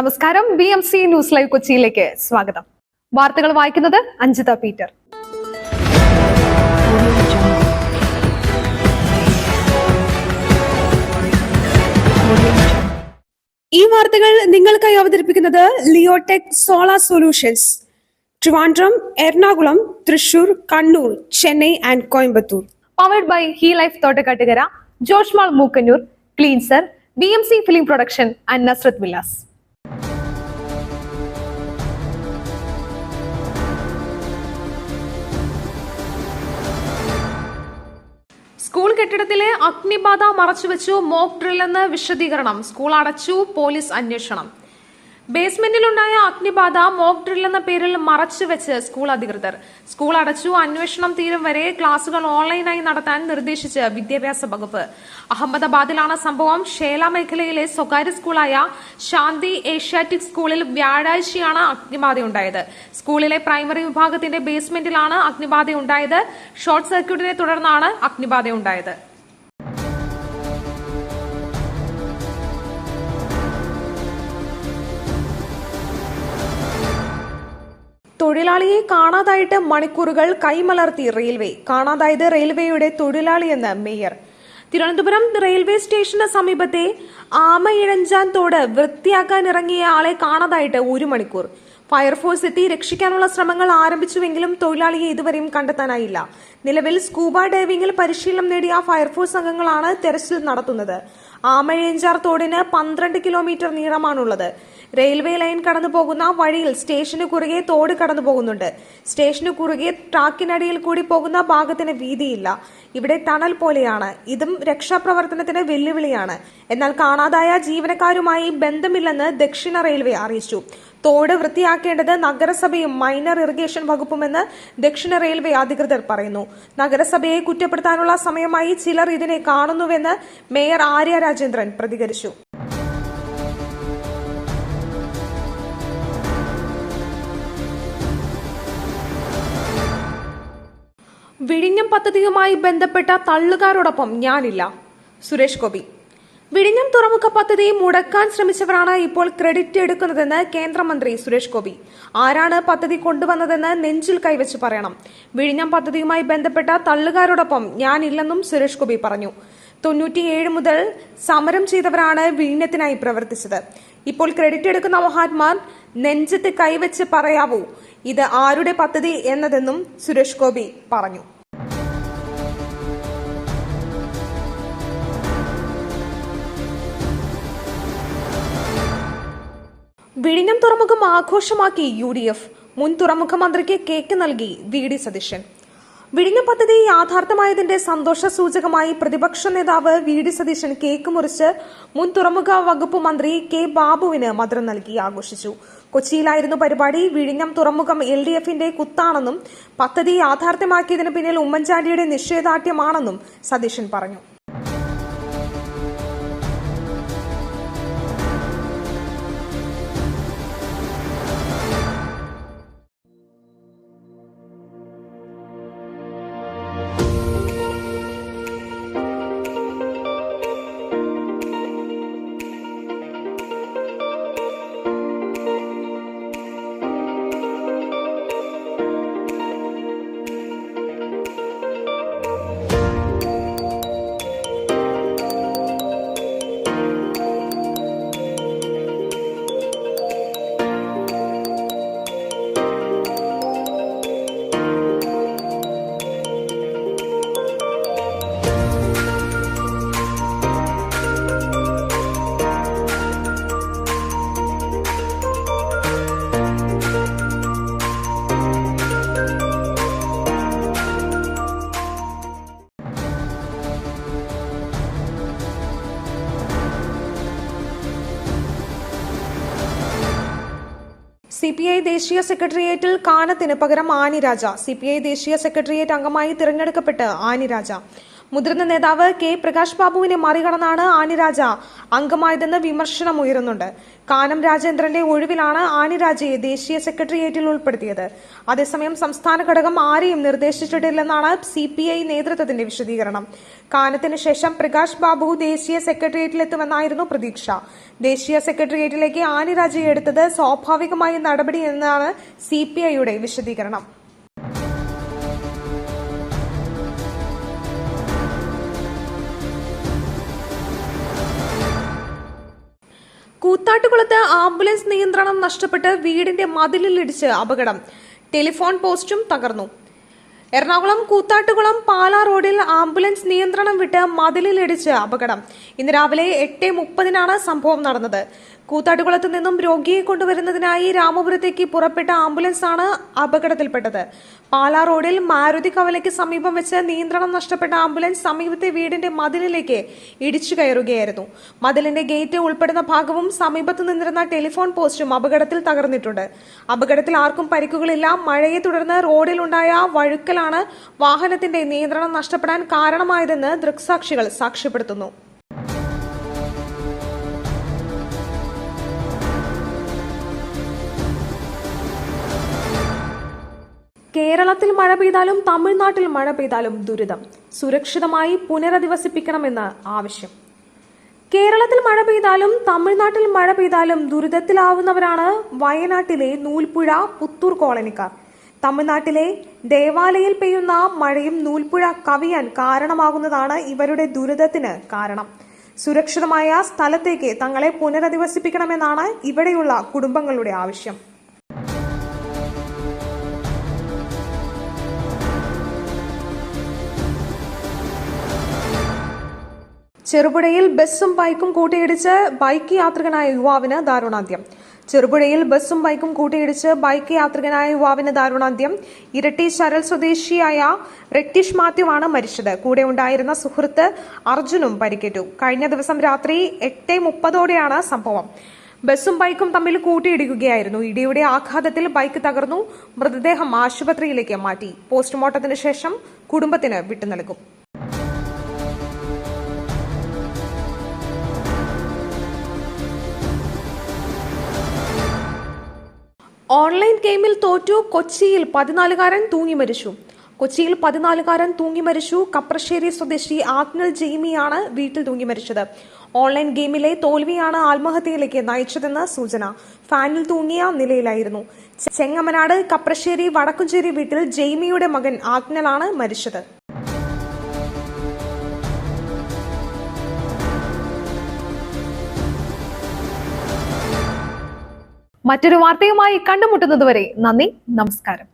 നമസ്കാരം. BMC news live കൊച്ചിയിലേക്ക് സ്വാഗതം. വാർത്തകൾ വായിക്കുന്നത് അഞ്ജിത പീറ്റർ. ഈ വാർത്തകൾ നിങ്ങൾക്കായി അവതരിപ്പിക്കുന്നത് Leotech solar solutions, Trivandrum, Ernakulam, Thrissur, Kannur, Chennai and Coimbatore. Powered by ഹീ ലൈഫ് തോട്ടക്കാട്ടുകര, ജോഷ്മാൾ Mookkannur, cleanser, BMC film production and Nazareth villas. School കെട്ടിടത്തിലെ അഗ്നിബാധ മറച്ചുവെച്ചു, മോക്ക് ഡ്രില്ലെന്ന് വിശദീകരണം. സ്കൂൾ അടച്ചു, പോലീസ് അന്വേഷണം. ബേസ്മെന്റിലുണ്ടായ അഗ്നിബാധ മോക്ക് ഡ്രില്ലെന്ന പേരിൽ മറച്ചുവെച്ച് സ്കൂൾ അധികൃതർ. സ്കൂൾ അടച്ചു, അന്വേഷണം തീരും വരെ ക്ലാസുകൾ ഓൺലൈനായി നടത്താൻ നിർദ്ദേശിച്ച് വിദ്യാഭ്യാസ വകുപ്പ്. അഹമ്മദാബാദിലാണ് സംഭവം. ഷേല മേഖലയിലെ സ്വകാര്യ സ്കൂളായ ശാന്തി ഏഷ്യാറ്റിക് സ്കൂളിൽ വ്യാഴാഴ്ചയാണ് അഗ്നിബാധയുണ്ടായത്. സ്കൂളിലെ പ്രൈമറി വിഭാഗത്തിന്റെ ബേസ്മെന്റിലാണ് അഗ്നിബാധയുണ്ടായത്. ഷോർട്ട് സർക്യൂട്ടിനെ തുടർന്നാണ് അഗ്നിബാധയുണ്ടായത്. തൊഴിലാളിയെ കാണാതായിട്ട് മണിക്കൂറുകൾ, കൈമലർത്തി റെയിൽവേ. കാണാതായത് റെയിൽവേയുടെ തൊഴിലാളിയെന്ന് മേയർ. തിരുവനന്തപുരം റെയിൽവേ സ്റ്റേഷന് സമീപത്തെ ആമയിഴഞ്ചാൻ തോട് വൃത്തിയാക്കാനിറങ്ങിയ ആളെ കാണാതായിട്ട് 1 മണിക്കൂർ. ഫയർഫോഴ്സ് എത്തി രക്ഷിക്കാനുള്ള ശ്രമങ്ങൾ ആരംഭിച്ചുവെങ്കിലും തൊഴിലാളിയെ ഇതുവരെയും കണ്ടെത്താനായില്ല. നിലവിൽ സ്കൂബ ഡൈവിംഗിൽ പരിശീലനം നേടിയ ഫയർഫോഴ്സ് അംഗങ്ങളാണ് തെരച്ചിൽ നടത്തുന്നത്. ആമയിഴഞ്ചാർ തോടിന് 12 കിലോമീറ്റർ നീളമാണുള്ളത്. റെയിൽവേ ലൈൻ കടന്നു പോകുന്ന വഴിയിൽ സ്റ്റേഷന് കുറുകെ തോട് കടന്നു പോകുന്നുണ്ട്. സ്റ്റേഷന് കുറുകെ ട്രാക്കിനടിയിൽ കൂടി പോകുന്ന ഭാഗത്തിന് വീതിയില്ല. ഇവിടെ ടണൽ പോലെയാണ്. ഇതും രക്ഷാപ്രവർത്തനത്തിന് വെല്ലുവിളിയാണ്. എന്നാൽ കാണാതായ ജീവനക്കാരുമായി ബന്ധമില്ലെന്ന് ദക്ഷിണ റെയിൽവേ അറിയിച്ചു. തോട് വൃത്തിയാക്കേണ്ടത് നഗരസഭയും മൈനർ ഇറിഗേഷൻ വകുപ്പുമെന്ന് ദക്ഷിണ റെയിൽവേ അധികൃതർ പറയുന്നു. നഗരസഭയെ കുറ്റപ്പെടുത്താനുള്ള സമയമായി ചിലർ ഇതിനെ കാണുന്നുവെന്ന് മേയർ ആര്യ രാജേന്ദ്രൻ പ്രതികരിച്ചു. വിഴിഞ്ഞം പദ്ധതിയുമായി ബന്ധപ്പെട്ട തള്ളുകാരോടൊപ്പം ഞാനില്ല, സുരേഷ് ഗോപി. വിഴിഞ്ഞം തുറമുഖ പദ്ധതി മുടക്കാൻ ശ്രമിച്ചവരാണ് ഇപ്പോൾ ക്രെഡിറ്റ് എടുക്കുന്നതെന്ന് കേന്ദ്രമന്ത്രി സുരേഷ് ഗോപി. ആരാണ് പദ്ധതി കൊണ്ടുവന്നതെന്ന് നെഞ്ചിൽ കൈവച്ച് പറയണം. വിഴിഞ്ഞം പദ്ധതിയുമായി ബന്ധപ്പെട്ട തള്ളുകാരോടൊപ്പം ഞാനില്ലെന്നും സുരേഷ് ഗോപി പറഞ്ഞു. 97 മുതൽ സമരം ചെയ്തവരാണ് വിഴിഞ്ഞത്തിനായി പ്രവർത്തിച്ചത്. ഇപ്പോൾ ക്രെഡിറ്റ് എടുക്കുന്ന മഹാത്മാർ നെഞ്ചത്ത് കൈവച്ച് പറയാവൂ ഇത് ആരുടെ പദ്ധതി എന്നതെന്നും സുരേഷ് ഗോപി പറഞ്ഞു. വിഴിഞ്ഞം തുറമുഖം ആഘോഷമാക്കി UDF. മുൻ തുറമുഖ മന്ത്രിക്ക് കേക്ക് നൽകി VD സതീശൻ. വിഴിഞ്ഞം പദ്ധതി യാഥാർത്ഥ്യമായതിന്റെ സന്തോഷ സൂചകമായി പ്രതിപക്ഷ നേതാവ് VD സതീശൻ കേക്ക് മുറിച്ച് മുൻ തുറമുഖ വകുപ്പ് മന്ത്രി K ബാബുവിന് മധുരം നൽകി ആഘോഷിച്ചു. കൊച്ചിയിലായിരുന്നു പരിപാടി. വിഴിഞ്ഞം തുറമുഖം LDFന്റെ കുത്താണെന്നും പദ്ധതി യാഥാർത്ഥ്യമാക്കിയതിന് പിന്നിൽ ഉമ്മൻചാണ്ടിയുടെ നിശ്ചയദാർഢ്യമാണെന്നും സതീശൻ പറഞ്ഞു. CPI ദേശീയ സെക്രട്ടേറിയറ്റിൽ കാനത്തിന് പകരം ആനി രാജ. CPI ദേശീയ സെക്രട്ടേറിയറ്റ് അംഗമായി തിരഞ്ഞെടുക്കപ്പെട്ട് ആനി രാജ. മുതിർന്ന നേതാവ് കെ പ്രകാശ് ബാബുവിനെ മറികടന്നാണ് ആനിരാജ അംഗമായതെന്ന് വിമർശനം ഉയരുന്നുണ്ട്. കാനം രാജേന്ദ്രന്റെ ഒഴിവിലാണ് ആനിരാജയെ ദേശീയ സെക്രട്ടേറിയറ്റിൽ ഉൾപ്പെടുത്തിയത്. അതേസമയം സംസ്ഥാന ഘടകം ആരെയും നിർദ്ദേശിച്ചിട്ടില്ലെന്നാണ് CPI നേതൃത്വത്തിന്റെ വിശദീകരണം. കാനത്തിന് ശേഷം പ്രകാശ് ബാബു ദേശീയ സെക്രട്ടേറിയറ്റിലെത്തുമെന്നായിരുന്നു പ്രതീക്ഷ. ദേശീയ സെക്രട്ടേറിയറ്റിലേക്ക് ആനിരാജയെ എടുത്തത് സ്വാഭാവികമായ നടപടിയെന്നാണ് CPIയുടെ വിശദീകരണം. കൂത്താട്ടുകുളത്ത് ആംബുലൻസ് നിയന്ത്രണം നഷ്ടപ്പെട്ട് വീടിന്റെ മതിലിലിടിച്ച് അപകടം. ടെലിഫോൺ പോസ്റ്റും തകർന്നു. എറണാകുളം കൂത്താട്ടുകുളം പാലാ റോഡിൽ ആംബുലൻസ് നിയന്ത്രണം വിട്ട് മതിലിലിടിച്ച് അപകടം. ഇന്ന് രാവിലെ 8:30 സംഭവം നടന്നത്. കൂത്താട്ടുകുളത്ത് നിന്നും രോഗിയെ കൊണ്ടുവരുന്നതിനായി രാമപുരത്തേക്ക് പുറപ്പെട്ട ആംബുലൻസാണ് അപകടത്തിൽപ്പെട്ടത്. പാലാ റോഡിൽ മാരുതി കവലയ്ക്ക് സമീപം വെച്ച് നിയന്ത്രണം നഷ്ടപ്പെട്ട ആംബുലൻസ് സമീപത്തെ വീടിന്റെ മതിലിലേക്ക് ഇടിച്ചു കയറുകയായിരുന്നു. മതിലിന്റെ ഗേറ്റ് ഉൾപ്പെടുന്ന ഭാഗവും സമീപത്ത് നിന്നിരുന്ന ടെലിഫോൺ പോസ്റ്റും അപകടത്തിൽ തകർന്നിട്ടുണ്ട്. അപകടത്തിൽ ആർക്കും പരിക്കുകളില്ല. മഴയെ തുടർന്ന് റോഡിലുണ്ടായ വഴുക്കലാണ് വാഹനത്തിന്റെ നിയന്ത്രണം നഷ്ടപ്പെടാൻ കാരണമായതെന്ന് ദൃക്സാക്ഷികൾ സാക്ഷ്യപ്പെടുത്തുന്നു. കേരളത്തിൽ മഴ പെയ്താലും തമിഴ്നാട്ടിൽ മഴ പെയ്താലും ദുരിതം. സുരക്ഷിതമായി പുനരധിവസിപ്പിക്കണമെന്ന് ആവശ്യം. കേരളത്തിൽ മഴ പെയ്താലും തമിഴ്നാട്ടിൽ മഴ പെയ്താലും ദുരിതത്തിലാവുന്നവരാണ് വയനാട്ടിലെ നൂൽപ്പുഴ പുത്തൂർ കോളനിക്കാർ. തമിഴ്നാട്ടിലെ ദേവാലയിൽ പെയ്യുന്ന മഴയും നൂൽപ്പുഴ കവിയാൻ കാരണമാകുന്നതാണ് ഇവരുടെ ദുരിതത്തിന് കാരണം. സുരക്ഷിതമായ സ്ഥലത്തേക്ക് തങ്ങളെ പുനരധിവസിപ്പിക്കണമെന്നാണ് ഇവിടെയുള്ള കുടുംബങ്ങളുടെ ആവശ്യം. ചെറുപുഴയിൽ ബസ്സും ബൈക്കും കൂട്ടിയിടിച്ച് ബൈക്ക് യാത്രികനായ യുവാവിന് ദാരുണാന്ത്യം. ചെറുപുഴയിൽ ബസ്സും ബൈക്കും കൂട്ടിയിടിച്ച് ബൈക്ക് യാത്രികനായ യുവാവിന് ദാരുണാന്ത്യം. ഇരട്ടി ചരൽ സ്വദേശിയായ റെക്ടിഷ് മാത്യുവാണ് മരിച്ചത്. കൂടെ ഉണ്ടായിരുന്ന സുഹൃത്ത് അർജുനും പരിക്കേറ്റു. കഴിഞ്ഞ ദിവസം രാത്രി 8:30 സംഭവം. ബസ്സും ബൈക്കും തമ്മിൽ കൂട്ടിയിടിക്കുകയായിരുന്നു. ഇടിയുടെ ആഘാതത്തിൽ ബൈക്ക് തകർന്നു. മൃതദേഹം ആശുപത്രിയിലേക്ക് മാറ്റി. പോസ്റ്റ്മോർട്ടത്തിന് ശേഷം കുടുംബത്തിന് വിട്ടുനൽകും. ഓൺലൈൻ ഗെയിമിൽ തോറ്റു കൊച്ചിയിൽ 14-കാരൻ തൂങ്ങി മരിച്ചു. കൊച്ചിയിൽ 14-കാരൻ തൂങ്ങി മരിച്ചു. കപ്രശ്ശേരി സ്വദേശി ആഗ്നൽ ജെയ്മിയാണ് വീട്ടിൽ തൂങ്ങി മരിച്ചത്. ഓൺലൈൻ ഗെയിമിലെ തോൽവിയാണ് ആത്മഹത്യയിലേക്ക് നയിച്ചതെന്ന് സൂചന. ഫാനിൽ തൂങ്ങിയ നിലയിലായിരുന്നു. ചെങ്ങമനാട് കപ്രശ്ശേരി വടക്കുംചേരി വീട്ടിൽ ജെയ്മിയുടെ മകൻ ആഗ്നലാണ് മരിച്ചത്. മറ്റൊരു വാർത്തയുമായി കണ്ടുമുട്ടുന്നതുവരെ നന്ദി, നമസ്കാരം.